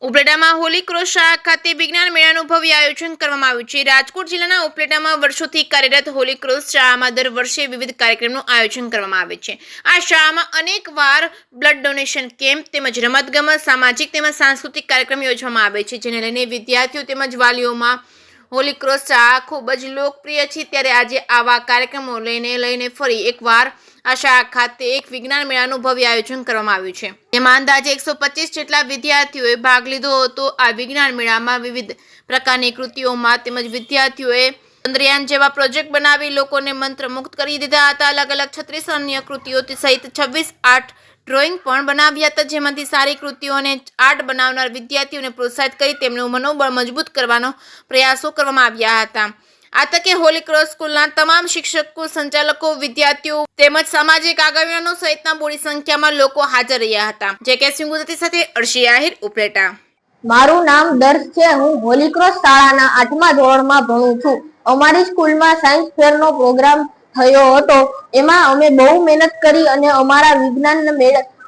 ઉપલેટામાં Holi cross શાળા ખાતે વિજ્ઞાન મેળાનું ભવ્ય આયોજન કરવામાં આવ્યું છે। રાજકોટ જિલ્લાના ઉપલેટામાં વર્ષોથી કાર્યરત હોલી ક્રોસ શાળામાં દર વર્ષે વિવિધ કાર્યક્રમનું આયોજન કરવામાં આવે છે। આ શાળામાં અનેકવાર બ્લડ ડોનેશન કેમ્પ તેમજ રમતગમત, સામાજિક તેમજ સાંસ્કૃતિક કાર્યક્રમ યોજવામાં આવે છે, જેને લઈને વિદ્યાર્થીઓ તેમજ વાલીઓમાં હોલી ક્રોસ શાળા ખૂબ જ લોકપ્રિય છે। ત્યારે આજે આવા કાર્યક્રમો લઈને ફરી એકવાર આ શાળા ખાતે એક વિજ્ઞાન મેળાનું ભવ્ય આયોજન કરવામાં આવ્યું છે, જેમાં અંદાજે 125 જેટલા વિદ્યાર્થીઓએ ભાગ લીધો હતો। આ વિજ્ઞાન મેળામાં વિવિધ પ્રકારની કૃતિઓમાં તેમજ વિદ્યાર્થીઓએ ચંદ્રયાન જેવા પ્રોજેક્ટ બનાવી લોકોને મંત્રમુગ્ધ કરી દીધા હતા। અલગ અલગ 36 અન્ય કૃતિઓ સહિત 26 આર્ટ ડ્રોઈંગ પણ બનાવ્યા હતા, જેમાંથી સારી કૃતિઓને આર્ટ બનાવનાર વિદ્યાર્થીઓને પ્રોત્સાહિત કરી તેમનું મનોબળ મજબૂત કરવાનો પ્રયાસો કરવામાં આવ્યા હતા। આ તકે હોલી ક્રોસ સ્કૂલના તમામ શિક્ષકો, સંચાલકો, વિદ્યાર્થીઓ તેમજ સામાજિક આગેવાનો સહિતના મોટી સંખ્યામાં લોકો હાજર રહ્યા હતા। જે કે ગુજરાતી સાથે અર્શી આહિર, ઉપલેટા। મારું નામ દર્શ છે। હું હોલી ક્રોસ શાળાના 8મા ધોરણમાં ભણું છું। અમારી સ્કૂલમાં સાયન્સ ફેરનો પ્રોગ્રામ થયો હતો। એમાં અમે બહુ મહેનત કરી અને અમારા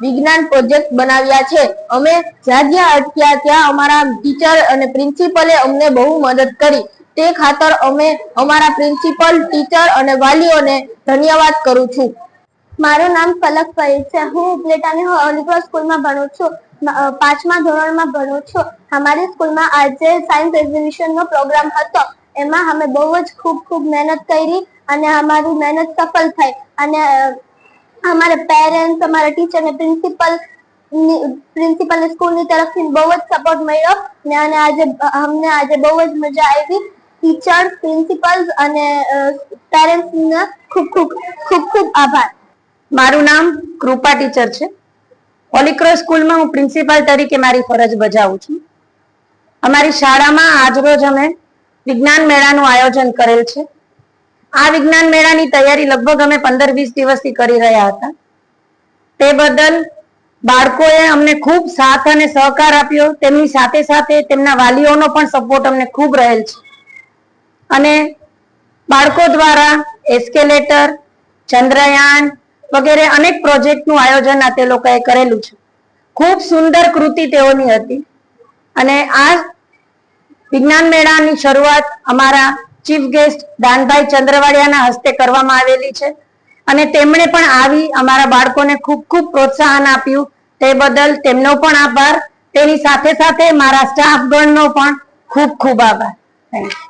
વિજ્ઞાન પ્રોજેક્ટ બનાવ્યા છે। અમે જ્યાં અટક્યા ત્યાં અમારા ટીચર અને પ્રિન્સિપલે અમને બહુ મદદ કરી। તે ખાતર અમે અમારા પ્રિન્સિપલ, ટીચર અને વાલીઓને ધન્યવાદ કરું છું। મારું નામ ફલક ફરીદ છે। હું ઉપલેટાની હોલી ક્રોસ સ્કૂલમાં ભણું છું। 5મા ધોરણમાં ભણું છું। અમારી સ્કૂલમાં આજે સાયન્સ એક્ઝિબિશનનો પ્રોગ્રામ હતો। એમાં અમે બહુ જ ખૂબ મહેનત કરી અને અમારી મહેનત સફળ થઈ અને અમારા પેરેન્ટ્સ, અમારા ટીચર અને પ્રિન્સિપલ સ્કૂલની તરફથી બહુ જ સપોર્ટ મળ્યો અને અમને આજે બહુ જ મજા આવી। ટીચર્સ, પ્રિન્સિપલ્સ અને પેરેન્ટ્સને ખૂબ આભાર। મારું નામ કૃપા ટીચર છે। હોલી ક્રોસ સ્કૂલમાં હું પ્રિન્સિપાલ તરીકે મારી ફરજ બજાવું છું। અમારી શાળામાં આજરોજ અમે વિજ્ઞાન મેળાનું આયોજન કરેલ છે। આ વિજ્ઞાન મેળાની તૈયારી લગભગ અમે 15-20 દિવસથી કરી રહ્યા હતા। તે બદલ બાળકોએ અમને ખૂબ સાથ અને સહકાર આપ્યો। તેમની સાથે સાથે તેમના વાલીઓનો પણ સપોર્ટ અમને ખૂબ રહેલ છે અને બાળકો દ્વારા એસ્કેલેટર, ચંદ્રયાન વગેરે અનેક પ્રોજેક્ટનું આયોજન આ તે લોકોએ કરેલું છે। ખૂબ સુંદર કૃતિ તેઓની હતી અને આ વિજ્ઞાન મેળાની શરૂઆત અમારા ચીફ ગેસ્ટ દાનભાઈ ચંદ્રવાડિયાના હસ્તે કરવામાં આવેલી છે અને તેમણે પણ આવી અમારા બાળકોને ખૂબ પ્રોત્સાહન આપ્યું। તે બદલ તેમનો પણ આભાર। તેની સાથે સાથે મારા સ્ટાફગણનો પણ ખૂબ આભાર। Thank you.